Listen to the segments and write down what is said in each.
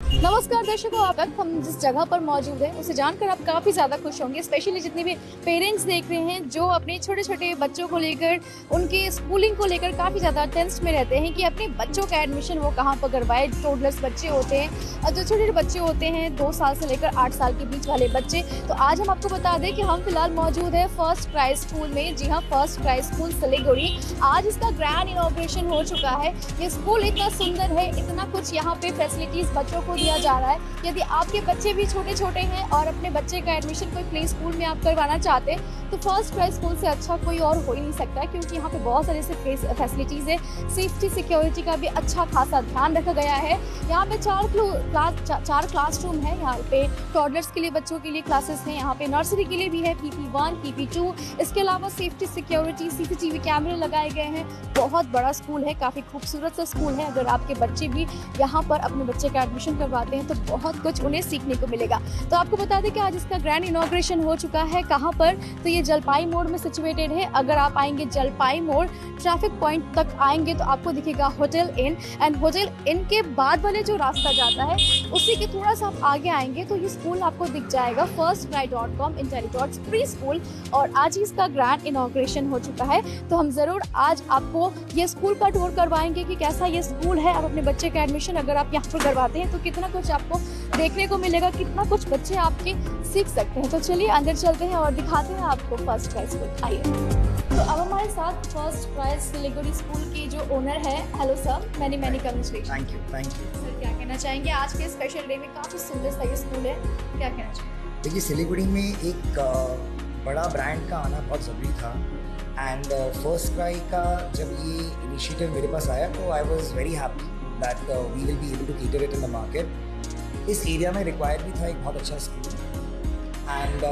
नमस्कार दर्शकों, आप हम जिस जगह पर मौजूद हैं उसे जानकर आप काफ़ी ज़्यादा खुश होंगे। स्पेशली जितने भी पेरेंट्स देख रहे हैं जो अपने छोटे छोटे बच्चों को लेकर, उनके स्कूलिंग को लेकर काफ़ी ज़्यादा टेंस में रहते हैं कि अपने बच्चों का एडमिशन वो कहाँ पर करवाए। टोडलर्स बच्चे होते हैं और जो छोटे छोटे बच्चे होते हैं 2 साल से लेकर 8 साल के बीच वाले बच्चे। तो आज हम आपको बता दें कि हम फिलहाल मौजूद है फर्स्ट क्राई स्कूल में। जी हाँ, फर्स्ट क्राई स्कूल सिलीगुड़ी। आज इसका ग्रैंड इनॉग्रेशन हो चुका है। ये स्कूल इतना सुंदर है, इतना कुछ यहाँ पे फैसिलिटीज़ बच्चों को दिया जा रहा है। यदि आपके बच्चे भी छोटे छोटे हैं और अपने बच्चे का एडमिशन कोई प्ले स्कूल में आप करवाना चाहते हैं तो फर्स्ट क्राई स्कूल से अच्छा कोई और हो ही नहीं सकता, क्योंकि यहाँ पे बहुत सारे ऐसे फैसिलिटीज़ है। सेफ्टी सिक्योरिटी का भी अच्छा खासा ध्यान रखा गया है। यहाँ पे 4 क्लासरूम है। यहाँ पे टॉडलर्स के लिए, बच्चों के लिए क्लासेस हैं। यहाँ पे नर्सरी के लिए भी है, PP1, PP2। इसके अलावा सेफ्टी सिक्योरिटी, CCTV कैमरे लगाए गए हैं। बहुत बड़ा स्कूल है, काफ़ी खूबसूरत सा स्कूल है। अगर आपके बच्चे भी यहाँ पर अपने बच्चे का एडमिशन करवाते हैं तो बहुत कुछ उन्हें सीखने को मिलेगा। तो आपको बता दें कि आज इसका ग्रैंड इनॉग्रेशन हो चुका है। कहाँ पर? तो ये जलपाई मोड़ में सिचुएटेड है। अगर आप आएंगे जलपाई मोड़, ट्रैफिक पॉइंट तक आएंगे तो आपको दिखेगा hotel in, and hotel in के बाद वाले जो रास्ता जाता है उसी के थोड़ा सा आप आगे आएंगे तो ये स्कूल आपको दिख जाएगा, firstcry.com इंटेलीटॉट्स प्री स्कूल। और आज ही इसका ग्रैंड इनॉग्रेशन हो चुका है। तो हम ज़रूर आज आपको ये स्कूल का टूर करवाएंगे कि कैसा ये स्कूल है। आप अपने बच्चे का एडमिशन अगर आप यहाँ पर करवाते हैं तो कितना कुछ आपको देखने को मिलेगा, कितना कुछ बच्चे आपके सीख सकते हैं। तो चलिए अंदर चलते हैं और दिखाते हैं आपको फर्स्ट क्राई स्कूल। आइए। तो अब हमारे साथ फर्स्ट क्राई सिलीगुड़ी स्कूल के जो ओनर है। Hello sir, many congratulation. Thank you. Sir क्या कहना चाहेंगे? आज के स्पेशल डे में काफ़ी सुंदर सा ये स्कूल है, क्या कहना चाहेंगे? देखिए, सिलीगुड़ी में एक बड़ा ब्रांड का आना बहुत ज़रूरी था। एंड फर्स्ट क्राई का जब ये इनिशिएटिव मेरे पास आया तो I was very happy that we will be able to cater it in the market. इस एरिया में रिक्वायर्ड भी था एक बहुत अच्छा स्कूल। एंड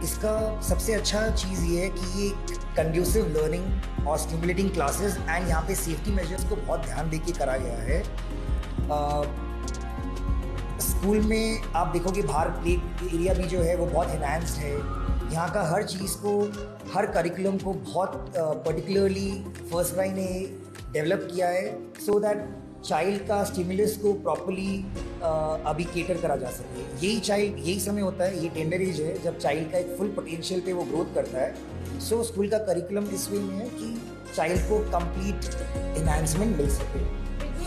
इसका सबसे अच्छा चीज़ ये है कि ये कंड्यूसिव लर्निंग और स्टिमुलेटिंग क्लासेस एंड यहाँ पे सेफ्टी मेजर्स को बहुत ध्यान दे के करा गया है। स्कूल में आप देखोगे बाहर प्ले एरिया भी जो है वो बहुत इन्हांस्ड है। यहाँ का हर चीज़ को, हर करिकुलम को बहुत पर्टिकुलरली फर्स्ट क्राई ने डेवलप किया है सो दैट चाइल्ड का स्टिमुलस को प्रॉपर्ली अभी केटर करा जा सके। यही समय होता है, ये टेंडर एज है जब चाइल्ड का एक फुल पोटेंशियल पे वो ग्रोथ करता है। सो स्कूल का करिकुलम इस वे में है कि चाइल्ड को कंप्लीट एनहांसमेंट मिल सके।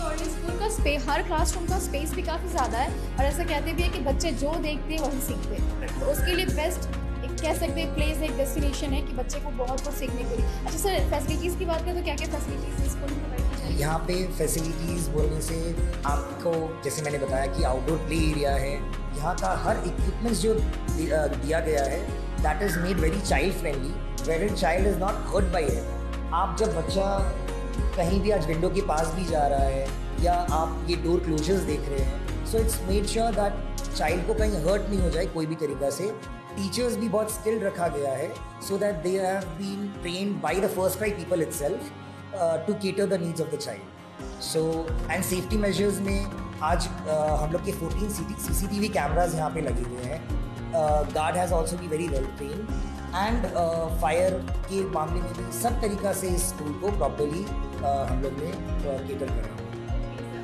और इस स्कूल का हर क्लासरूम का स्पेस भी काफ़ी ज़्यादा है और ऐसा कहते भी है कि बच्चे जो देखते हैं वही सीखते हैं। तो उसके लिए बेस्ट एक कह सकते हैं प्लेस, एक डेस्टिनेशन है कि बच्चे को बहुत कुछ सीखने को लिए। अच्छा सर, फैसिलिटीज़ की बात करें तो क्या क्या फैसिलिटीज़ स्कूल में प्रोवाइड की जाएगी? यहाँ पे फैसिलिटीज़ बोलने से आपको, जैसे मैंने बताया कि आउटडोर प्ले एरिया है। यहाँ का हर इक्विपमेंट्स जो दिया गया है that is made very child friendly, where child is not hurt by it. आप जब बच्चा कहीं भी आज विंडो के पास भी जा रहा है या आप ये डोर क्लोजर्स देख रहे हैं, so it's made sure that child को कहीं हर्ट नहीं हो जाए कोई भी तरीका से। टीचर्स भी बहुत स्किल्ड रखा गया है so that they have been trained by the FirstCry people itself to cater the needs of the child. So and safety measures में आज हम लोग के 14 CCTV कैमराज यहाँ पे लगे हुए हैं। Guard has also be very well trained and fire के मामले में भी सब तरीका से इस स्कूल को प्रॉपरली हम लोग ने केटर करा।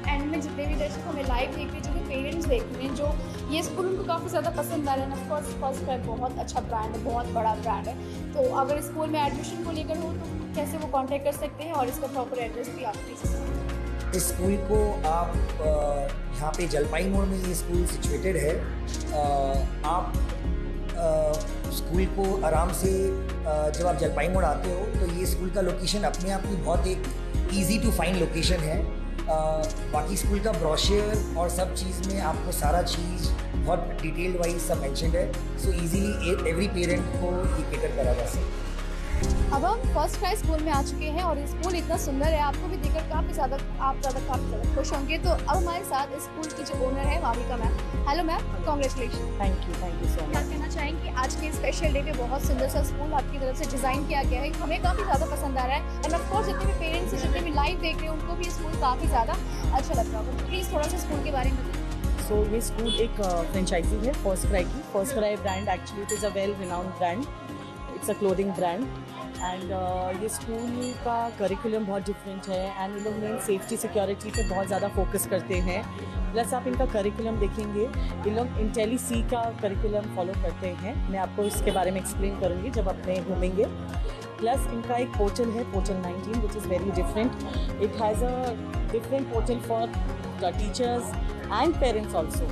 एंड में जितने भी दर्शक हमें लाइव देख रहे हैं, जो भी पेरेंट्स देख रहे हैं, जो ये स्कूल उनको काफ़ी ज़्यादा पसंद आ रहा है। ऑफकोर्स फर्स्ट क्राई बहुत अच्छा ब्रांड है, बहुत बड़ा ब्रांड है। तो अगर स्कूल में एडमिशन को लेकर हो तो कैसे वो कांटेक्ट कर सकते हैं और इसका प्रॉपर एड्रेस भी आप दे सकते हैं? इस स्कूल को आप यहाँ पे जलपाई मोड़ में ये स्कूल सिचुएटेड है। आप स्कूल को आराम से जब आप जलपाई मोड़ आते हो तो ये स्कूल का लोकेशन अपने आप में बहुत एक ईजी टू फाइंड लोकेशन है। बाकी स्कूल का ब्रोशर और सब चीज़ में आपको सारा चीज़ बहुत डिटेल्ड वाइज सब मेंशन्ड है। सो इजीली एवरी पेरेंट को ये केटर करा जा सकता है। अब हम फर्स्ट क्राई स्कूल में आ चुके हैं और ये स्कूल इतना सुंदर है, आपको भी देखकर काफ़ी ज़्यादा काफ़ी ज़्यादा खुश होंगे। तो अब हमारे साथ इस स्कूल की जो ओनर है Bhavika ma'am. Hello ma'am, congratulation. Thank you so क्या मच। कहना चाहेंगे? आज के स्पेशल डे पे बहुत सुंदर सा स्कूल आपकी तरफ से डिज़ाइन किया गया है, हमें काफ़ी ज़्यादा पसंद आ रहा है। एंड ऑफकोर्स जितने भी पेरेंट्स हैं, जितने भी लाइव देख रहे हैं, उनको भी ये स्कूल काफ़ी ज़्यादा अच्छा लग रहा होगा। प्लीज़ थोड़ा सा स्कूल के बारे में बताइए। सो ये स्कूल एक फ्रेंचाइजी है फर्स्ट क्राई की। First cry brand actually it is a well renowned brand, it's a clothing brand and ये स्कूल का करिकुलम बहुत डिफरेंट है एंड इन लोग मेन सेफ्टी सिक्योरिटी पे बहुत ज़्यादा फोकस करते हैं। प्लस आप इनका करिकुलम देखेंगे, ये लोग इंटेली-सी का करिकुलम फॉलो करते हैं। मैं आपको इसके बारे में एक्सप्लेन करूँगी जब अपने घूमेंगे। प्लस इनका एक पोर्टल है, portal 19, which is very different. It has a different portal for the teachers and parents also,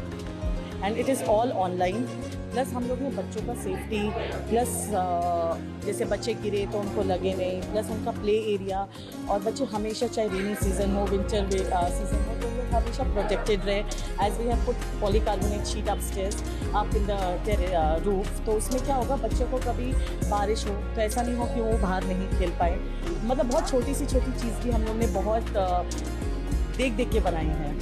and it is all online. Plus हम लोग ने बच्चों का सेफ्टी, प्लस जैसे बच्चे गिरे तो उनको लगे नहीं, प्लस उनका प्ले एरिया, और बच्चे हमेशा चाहे रेनी सीजन हो, विंटर सीजन हो, तो वो हमेशा प्रोटेक्टेड रहे। As we have put polycarbonate sheet upstairs up in the roof, तो उसमें क्या होगा, बच्चों को कभी बारिश हो तो ऐसा नहीं हो कि वो बाहर नहीं खेल पाए। मतलब बहुत छोटी चीज़ भी हम लोग ने बहुत देख के बनाई हैं।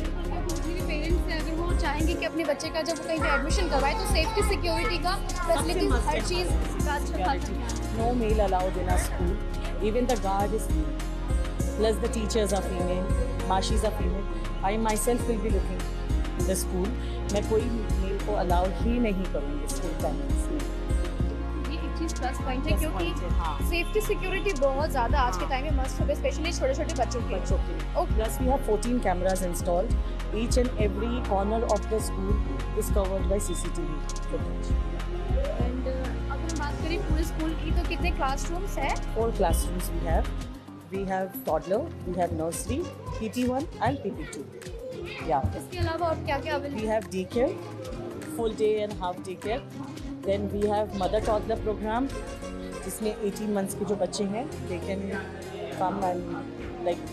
पेरेंट्स अगर वो चाहेंगे कि अपने बच्चे का जब वो कहीं पे एडमिशन करवाए तो सेफ्टी सिक्योरिटी का फैसिलिटी हर चीज़ का अच्छा खासा। No male allowed in our school. Even the guard is female. Plus the teachers are female. Mashis are female. I myself will be looking in the school. मैं कोई mail को allow ही नहीं करूँगी school timings में। ये एक चीज़ plus point है, क्योंकि हाँ। सेफ्टी सिक्योरिटी बहुत ज़्यादा आज के टाइम में मस्ट है, स्पेशली छोटे बच्चों के। Plus we have 14 cameras installed. Each and every corner of the school is covered by CCTV footage. And अगर हम बात करें पूरे स्कूल की तो कितने क्लासरूम्स हैं? 4 classrooms we have. We have toddler, we have nursery, PP1 and PP2. Yeah. इसके अलावा और क्या क्या available? We have daycare, full day and half daycare. Then we have mother toddler program, जिसमें 18 months के जो बच्चे हैं they can come and like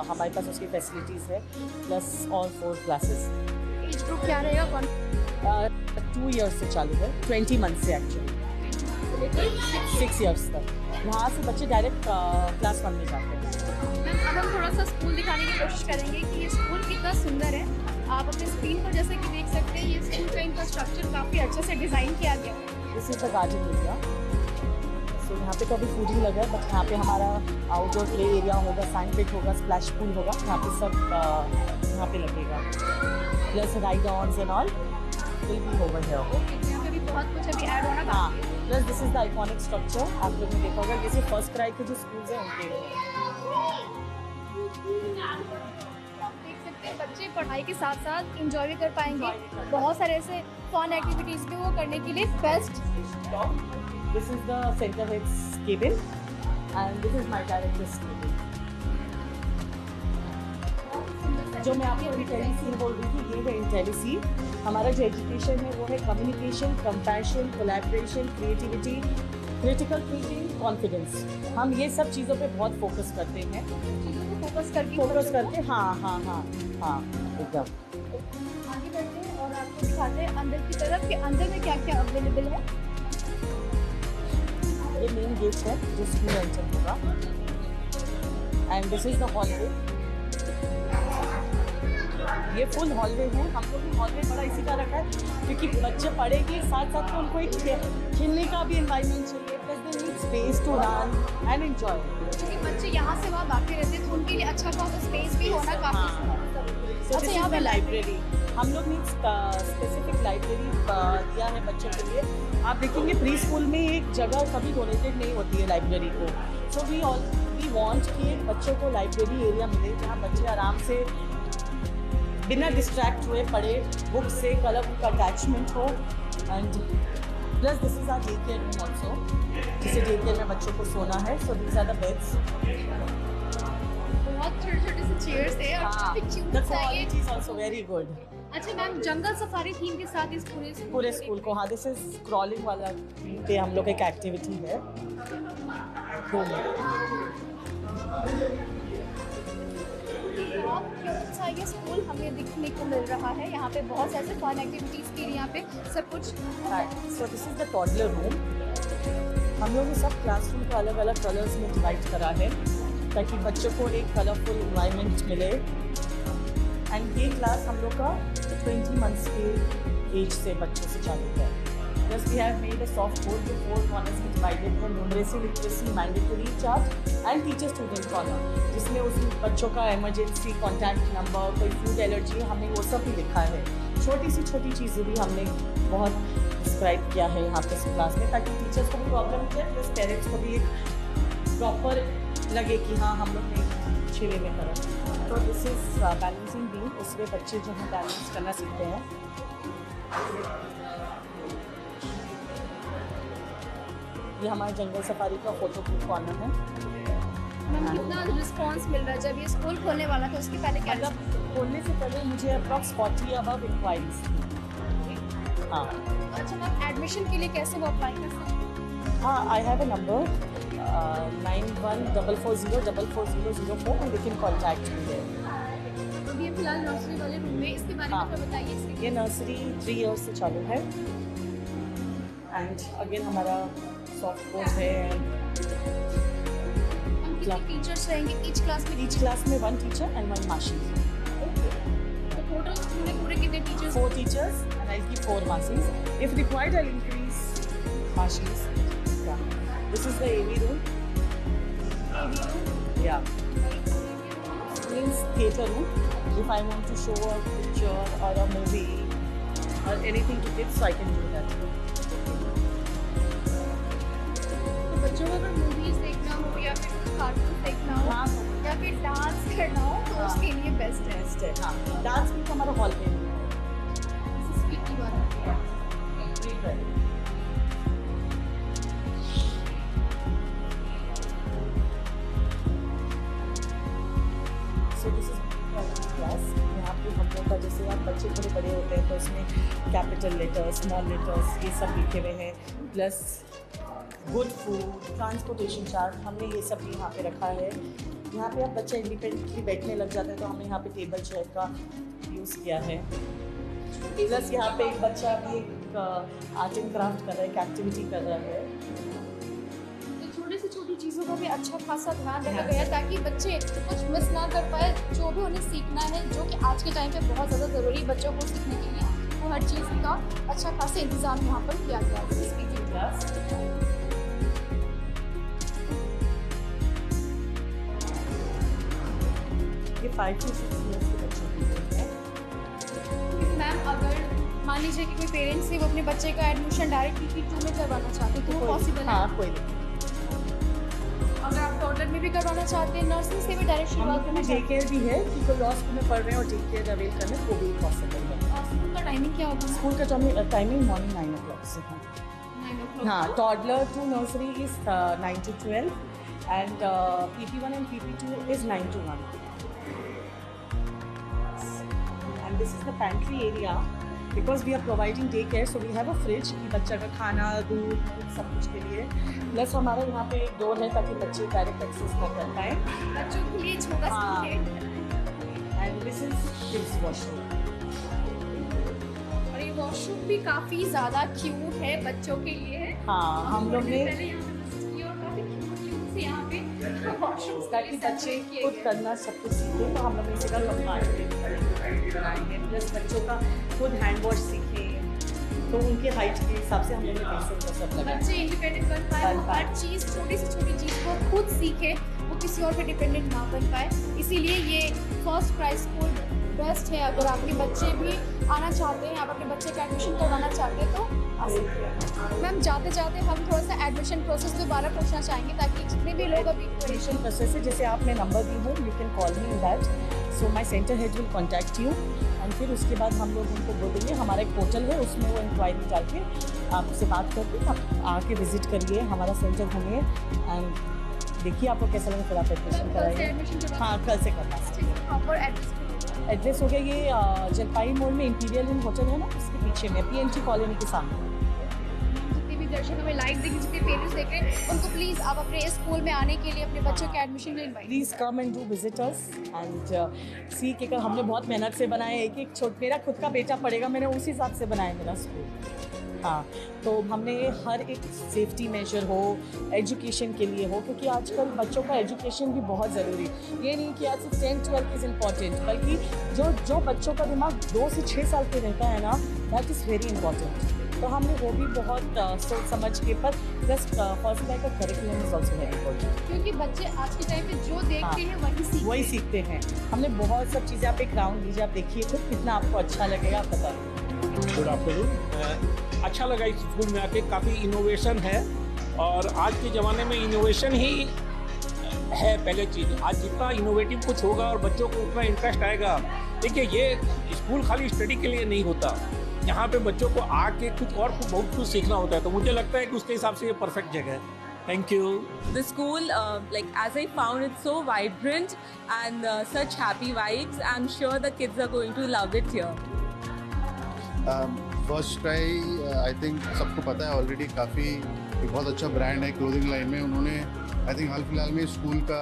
हमारे पास उसकी फैसिलिटीज़ है, plus all 4 classes. Age group क्या रहेगा? 2 years से चालू है, 20 months से एक्चुअली 6 years तक। वहाँ से बच्चे डायरेक्ट क्लास 1 में जाते हैं। मैम अब हम थोड़ा सा स्कूल दिखाने की कोशिश करेंगे कि ये स्कूल कितना सुंदर है। आप अपने स्क्रीन पर जैसे कि देख सकते हैं, ये स्कूल का इंफ्रास्ट्रक्चर काफ़ी अच्छे से डिज़ाइन किया गया है। This is the garden area. So यहाँ पे तो अभी फूडिंग लगा है, बट यहाँ पे हमारा आउटडोर प्ले एरिया होगा, साइन पिट होगा, स्प्लैश पूल होगा, यहाँ पे सब यहाँ पे लगेगा। Plus ride ons and all will be over here. यहाँ पे भी बहुत कुछ अभी ऐड होना हाँ, बाकी है। Plus this is the iconic structure. आप लोग ने देखा होगा, जैसे फर्स्ट क्राई के जो स्कूल्स हैं उनके देख सकते हैं बच्चे पढ़ाई के साथ साथ इंजॉय भी कर पाएंगे। बहुत सारे ऐसे फन एक्टिविटीज़ भी वो करने के लिए best. This is the center head's cabin, and this is my director's cabin. जो मैं आपको इंटेलिसी बोल रही थी, ये है इंटेलिसी। हमारा जो एजुकेशन है वो है communication, compassion, collaboration, creativity, critical thinking, confidence. हम ये सब चीज़ों पे बहुत फोकस करते हैं। फोकस करके हाँ एकदम। आगे बढ़ते हैं और आपको दिखाते हैं अंदर की तरफ कि अंदर में क्या क्या अवेलेबल है। ये मेन गेट है जो स्कूल एंटर होगा, and this is the hallway. ये फुल हॉलवे है। हम लोग ने हॉलवे बड़ा इसी का रखा है क्योंकि बच्चे पढ़ेंगे, साथ साथ में उनको एक खेलने का भी एनवायरनमेंट चाहिए, plus they need space to run and enjoy. क्योंकि बच्चे यहाँ से वहाँ भागते रहते हैं तो उनके लिए अच्छा खासा स्पेस भी होना काफ़ी। So this is the library. हम लोग ने स्पेसिफिक लाइब्रेरी दिया है बच्चों के लिए। आप देखेंगे प्री स्कूल में एक जगह कभी डोनेटेड नहीं होती है लाइब्रेरी को। सो वी वांट कि बच्चों को लाइब्रेरी एरिया मिले जहाँ बच्चे आराम से बिना डिस्ट्रैक्ट हुए पढ़े, बुक से कलर का अटैचमेंट हो। And plus this is our day care room also, जिसे डे केयर में बच्चों को सोना है। So these are the beds. बहुत छोटे से चेयर्स है और काफी द क्यूट सा है। Quality is also very good. अच्छा मैम, जंगल सफारी थीम के साथ इस पूरे स्कूल को, हाँ, दिस इज क्रॉलिंग वाला पे हम लोग एक एक्टिविटी है। बहुत क्यूट सा ये स्कूल हमें दिखने को मिल रहा है। यहाँ पे बहुत सारे फन एक्टिविटीज़ के लिए यहाँ पे सब कुछ। So this is the toddler room. हम लोग ने सब क्लासरूम को अलग अलग कलर्स में डिवाइड करा है ताकि बच्चों को एक कलरफुल इन्वायरमेंट मिले। एंड ये क्लास हम लोग का 20 months के एज से बच्चों से चालू है। Plus we have made a soft board जो 4 corners में डिवाइडेड है, numeracy, literacy, mandatory chart and teacher student corner, जिसमें उस बच्चों का इमरजेंसी कॉन्टैक्ट नंबर, कोई फूड एलर्जी, हमने वो सब भी लिखा है। छोटी चीज़ें भी हमने बहुत डिस्क्राइब किया है यहाँ पे इस क्लास में, ताकि टीचर्स को भी प्रॉब्लम नहीं है, प्लस पेरेंट्स को भी एक प्रॉपर लगे कि हाँ हम लोग ने अच्छे वे में करा। तो दिस इज बैलेंसिंग बीम, उसमें बच्चे जो हैं बैलेंस करना सीखते हैं। ये हमारे जंगल सफारी का फोटो प्रूफ कॉर्नर है। मैम कितना रिस्पांस मिल रहा है? जब ये स्कूल खोलने वाला था उसके पहले क्या मतलब खोलने से पहले मुझे अप्रॉक्स 40 अबव इंक्वायरीज थी। हाँ अच्छा मैम, एडमिशन के लिए कैसे वो अप्लाई कर सकते हैं? हाँ, I have a number 9144040004 and they can contact me there. अभी ये फिलहाल नर्सरी वाले रूम में, इसके बारे में हाँ। तो बताइए इसके। ये नर्सरी 3 इयर्स से चालू है एंड अगेन हमारा सॉफ्ट कोर्स है। हम कितने टीचर्स रहेंगे ईच क्लास में? ईच क्लास में 1 टीचर एंड 1 माशी। तो टोटल स्कूल में पूरे कितने teachers? 4 teachers and I'll keep 4 masis. If required, I'll increase mashis. Yeah. This is the AV room. Yeah. Means theatre room. If I want to show a picture or a movie or anything to kids, so I can do that. तो बच्चों को अगर movies देखना हो या फिर कुछ cartoon देखना हो हाँ, या फिर डांस करना हो तो हाँ। उसके लिए बेस्ट है। best है। हाँ, डांस भी हमारा हॉल में है। स्पीक की बात है। So this is class. यहाँ पे हम लोग का जैसे आप बच्चे थोड़े बड़े होते हैं तो उसमें कैपिटल लेटर्स, स्मॉल लेटर्स ये सब लिखे हुए हैं, plus good food, transportation chart, हमने ये सब भी यहाँ पे रखा है। यहाँ पे आप बच्चा इंडिपेंडेंटली बैठने लग जाता है तो हमने यहाँ पे टेबल चेयर का यूज़ किया है। प्लस यहाँ पे एक बच्चा भी एक आर्ट एंड क्राफ्ट कर रहा है, एक एक्टिविटी कर रहा है। तो छोटी से छोटी चीज़ों का भी अच्छा खासा ध्यान रखा गया है ताकि बच्चे कुछ मिस ना कर पाए। जो भी उन्हें सीखना है, जो कि आज के टाइम पे बहुत ज़्यादा ज़रूरी है बच्चों को सीखने के लिए, तो हर चीज़ का अच्छा खासा इंतजाम यहाँ पर किया गया है। Speaking class. ये 5 to 6 years के बच्चों के लिए है। मैम अगर मान लीजिए कि कोई पेरेंट्स है वो अपने बच्चे का एडमिशन डायरेक्ट PP2 में करवाना चाहते हैं तो वो पॉसिबल है? हाँ, कोई नहीं। अगर आप टॉडलर में भी करवाना चाहते हैं, नर्सिंग से भी डायरेक्ट शुरुआत करना डे चाहते केयर भी है कि कोई लॉ स्कूल में पढ़ रहे हैं और डे केयर अवेल करना है, वो भी पॉसिबल है। हैं, और स्कूल का टाइमिंग क्या होगा? स्कूल का टाइमिंग मॉर्निंग 9 o'clock से है। 9 o'clock। हाँ, toddler to nursery is 9 to 12 एंड PP1 and PP2 is 9 to 1. And this is the pantry area because we are providing day care, so we have a fridge कि बच्चा का खाना, दूध, सब कुछ के लिए। प्लस हमारा यहाँ पे एक डोर है ताकि बच्चे डायरेक्ट एक्सेस ना कर पाए। बच्चों के लिए छोटा सा हाँ। है। And this is kids washroom. और ये वॉशरूम भी काफी ज्यादा क्यूट है बच्चों के लिए। हाँ, हम लोग ने पहले यहाँ पे visit किया और काफी क्यूट से यहाँ पे वॉशरूम ताकि बच्चे खुद करना सब कुछ सीखें, तो हम लोग इसी का कंपार्टमेंट बनाएंगे। प्लस बच्चों का खुद हैंड वॉश सीखें, तो उनके हाइट के हिसाब से हम लोग पेंसिल का सब लगाएंगे। बच्चे इंडिपेंडेंट बन पाए, बन वो पाए। हर चीज छोटी से छोटी चीज को खुद सीखे, वो किसी और पे डिपेंडेंट ना बन पाए। इसीलिए ये फर्स्ट प्राइज स्कूल बेस्ट है। अगर आपके बच्चे भी आना चाहते हैं, आप अपने बच्चे का एडमिशन करवाना चाहते हैं तो आ सकते हैं। मैम जाते जाते हम थोड़ा सा एडमिशन प्रोसेस दोबारा पूछना चाहेंगे ताकि जितने भी लोग अभी एडमिशन प्रोसेस है, जैसे आपने नंबर दी हो, you can call me in that, so my centre head will contact you and फिर उसके बाद हम लोग उनको बोलेंगे। हमारा एक पोर्टल है, उसमें वो इंक्वायरी डाल के आपसे बात करके आप आके विजिट करिए, हमारा सेंटर घूमिए एंड देखिए आपको कैसा लगे, फिर आप एडमिशन कराइए। एडमिशन हाँ, कल से करना है। प्रॉपर एड्रेस एड्रेस हो गया ये जलपाई मोड़ में इंपीरियल इन होटल है ना, उसके पीछे में PNT कॉलोनी के सामने। जितने भी दर्शक हमें लाइव देखें, जितने पेरेंट्स देख रहे हैं, उनको प्लीज़ आप अपने इस स्कूल में आने के लिए अपने बच्चों के एडमिशन के लिए invite please come and do visit us and see के कर हमने बहुत मेहनत से बनाए। एक एक मेरा खुद का बेटा पढ़ेगा, मैंने उस हिसाब से बनाया मेरा स्कूल। हाँ, तो हमने हर एक सेफ्टी मेजर हो, एजुकेशन के लिए हो, क्योंकि आजकल बच्चों का एजुकेशन भी बहुत ज़रूरी है। ये नहीं कि आज सिर्फ 10-12 इज़ इम्पॉर्टेंट, बल्कि जो बच्चों का दिमाग 2 से 6 साल के रहता है ना, दैट इज़ वेरी इंपॉर्टेंट। तो हमने वो भी बहुत सोच समझ के, पर प्लस फर्स्ट लाइक का curriculum is also very important, क्योंकि बच्चे आज के टाइम पे जो देखते हैं वही सीखते हैं। हमने बहुत सब चीज़ें, आप एक राउंड लीजिए, आप देखिए खुद कितना आपको अच्छा लगेगा, आप बताइए। Good afternoon. अच्छा लगा इस स्कूल में आके, काफ़ी इनोवेशन है और आज के ज़माने में इनोवेशन ही है पहले चीज़। आज जितना इनोवेटिव कुछ होगा और बच्चों को उतना इंटरेस्ट आएगा। देखिए ये स्कूल खाली स्टडी के लिए नहीं होता, यहाँ पे बच्चों को आके कुछ और बहुत कुछ सीखना होता है, तो मुझे लगता है कि उसके हिसाब से ये परफेक्ट जगह है। Thank you. The school, like as I found it so vibrant and such happy vibes. I'm sure the kids are going to love it here. First try I think सबको पता है ऑलरेडी, काफ़ी बहुत अच्छा brand है clothing line में। उन्होंने I think हाल फिलहाल में स्कूल का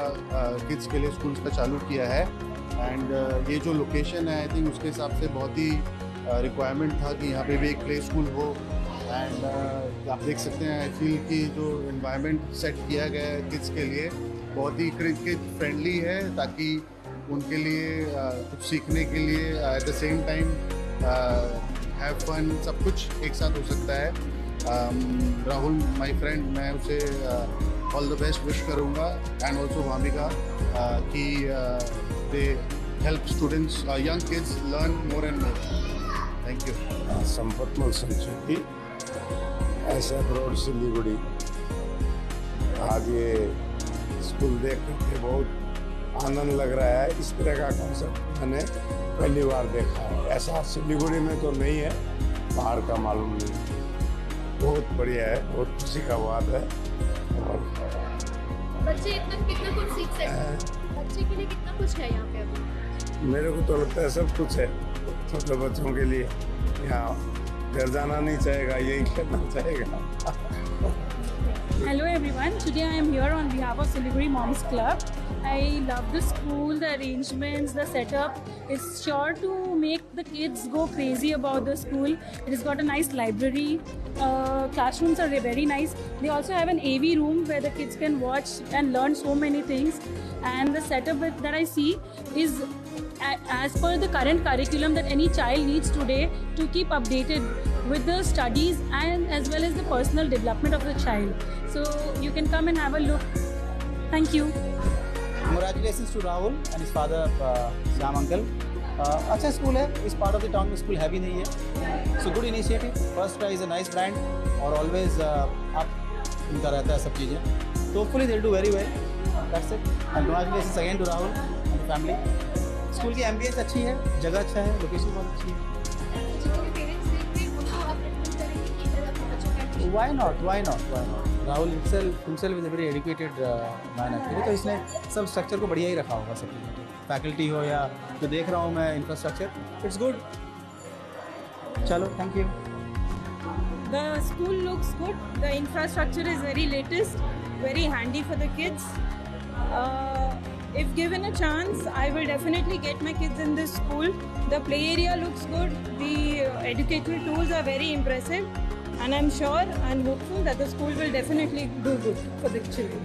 किड्स के लिए स्कूल्स का चालू किया है। एंड ये जो लोकेशन है आई थिंक उसके हिसाब से बहुत ही रिक्वायरमेंट था कि यहाँ पे भी एक प्ले स्कूल हो। एंड आप देख सकते हैं आई फील कि जो इन्वायरमेंट सेट किया गया है किड्स के लिए बहुत ही किड फ्रेंडली है, ताकि उनके लिए कुछ सीखने के लिए at the same time have fun सब कुछ एक साथ हो सकता है। राहुल माय फ्रेंड, मैं उसे ऑल द बेस्ट विश करूँगा एंड ऑल्सो भाविका कि they help students young kids learn more and more. Thank you. Sampatmal संस्कृति ऐसा रोड सिलीगुड़ी। आज ये स्कूल देख के बहुत आनंद लग रहा है। इस तरह का कॉन्सेप्ट मैंने पहली बार देखा है। ऐसा सिलीगुड़ी में तो नहीं है, बाहर का मालूम नहीं। बहुत बढ़िया है, बहुत खुशी का बात है। और बच्चे कितना कुछ सीख सकते हैं, बच्चे के लिए कितना कुछ है यहाँ पे अभी। मेरे को तो लगता है सब कुछ है छोटे बच्चों के लिए। यहाँ घर जाना नहीं चाहेगा, यही करना चाहेगा। Hello everyone, today I am here on behalf of Siliguri Moms Club. I love the school, the arrangements, the setup. It's sure to make the kids go crazy about the school. It has got a nice library, classrooms are very nice. They also have an AV room where the kids can watch and learn so many things. And the setup that I see is as per the current curriculum that any child needs today to keep updated with the studies and as well as the personal development of the child. So you can come and have a look. Thank you. Congratulations to Rahul and his father Shyam uncle. अच्छा school है, इस part of the town में school है भी नहीं है। So good initiative. First prize a nice brand और always आप उनका रहता है सब चीज़ें, तो hopefully they do very well. That's it and congratulations again to Rahul and family. School की एम्बियंस अच्छी है, जगह अच्छा है, लोकेशन बहुत अच्छी है। Why not? Rahul himself is a very educated man actually, तो इसने सब स्ट्रक्चर को बढ़िया ही रखा होगा सब चीज़ें, फैकल्टी हो या जो देख रहा हूँ मैं इंफ्रास्ट्रक्चर, इट्स गुड। चलो thank you. The school looks good. The infrastructure is very latest, very handy for the kids. If given a chance, I will definitely get my kids in this school. The play area looks good. The educational tools are very impressive. And I'm sure and hopeful that the school will definitely do good for the children.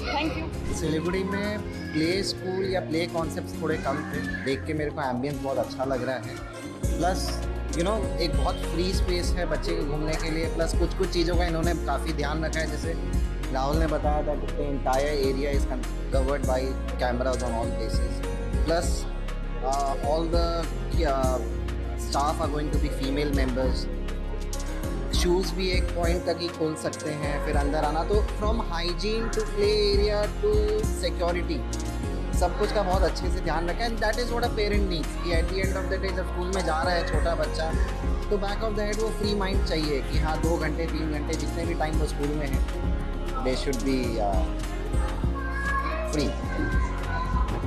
Thank you. Siliguri में play school या play concepts थोड़े कम थे, देख के मेरे को ambience बहुत अच्छा लग रहा है। प्लस एक बहुत फ्री स्पेस है बच्चे के घूमने के लिए। प्लस कुछ चीज़ों का इन्होंने काफ़ी ध्यान रखा है, जैसे राहुल ने बताया था कि the entire area is covered by cameras on all places. Plus all the staff are going to be female members. Shoes भी एक पॉइंट तक ही खोल सकते हैं, फिर अंदर आना। तो from hygiene to play area to security सब कुछ का बहुत अच्छे से ध्यान रखा है। And that is what a parent needs कि at the end of the day जब स्कूल में जा रहा है छोटा बच्चा, तो बैक ऑफ द हेड वो फ्री माइंड चाहिए कि हाँ 2 घंटे 3 घंटे जितने भी टाइम वो स्कूल में है दे शुड बी फ्री।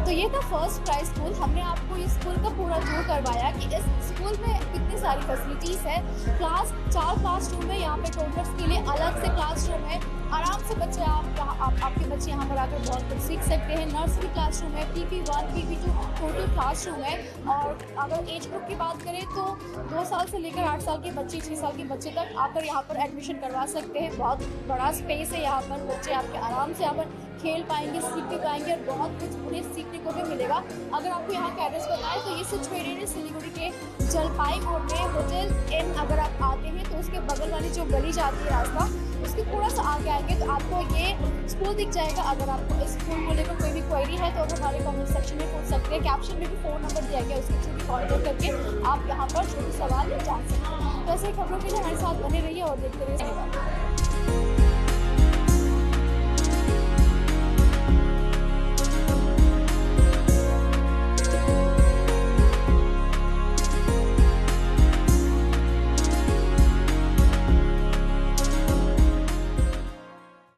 तो ये था फर्स्ट प्राइज स्कूल। हमने आपको इस स्कूल का पूरा टूर करवाया कि इस स्कूल में कितनी सारी फैसिलिटीज़ है। 4 क्लासरूम है यहाँ पे, टोटल्स के लिए अलग से क्लासरूम है। आराम से बच्चे आपके बच्चे यहाँ पर आकर बहुत कुछ सीख सकते हैं। नर्सरी क्लासरूम है, PP1 PP2 टोटल क्लासरूम है। और अगर एज ग्रुप की बात करें तो 2 साल से लेकर 8 साल के बच्चे 6 साल के बच्चे तक आकर यहाँ पर एडमिशन करवा सकते हैं। बहुत बड़ा स्पेस है यहाँ पर, बच्चे आपके आराम से यहाँ पर खेल पाएंगे, सीख पाएंगे और बहुत कुछ उन्हें सीखने को भी मिलेगा। अगर आपको यहाँ का एड्रेस बताएं तो ये सिचुएटेड है सिलीगुड़ी के जलपाई मोड़ में होटल इन। अगर आप आते हैं तो उसके बगल वाली जो गली जाती है रास्ता, उसके थोड़ा सा आगे आएंगे तो आपको ये स्कूल दिख जाएगा। अगर आपको इस स्कूल को लेकर कोई भी क्वेरी है तो आप हमारे कमेंट सेक्शन में पूछ सकते हैं। कैप्शन में भी फ़ोन नंबर दिया गया, उसके थ्रू भी कॉन्टैक्ट करके आप यहाँ पर जो भी सवाल जान सकते हैं। तो ऐसे खबरों के लिए हमारे साथ बने रहिए और देखते रहिए।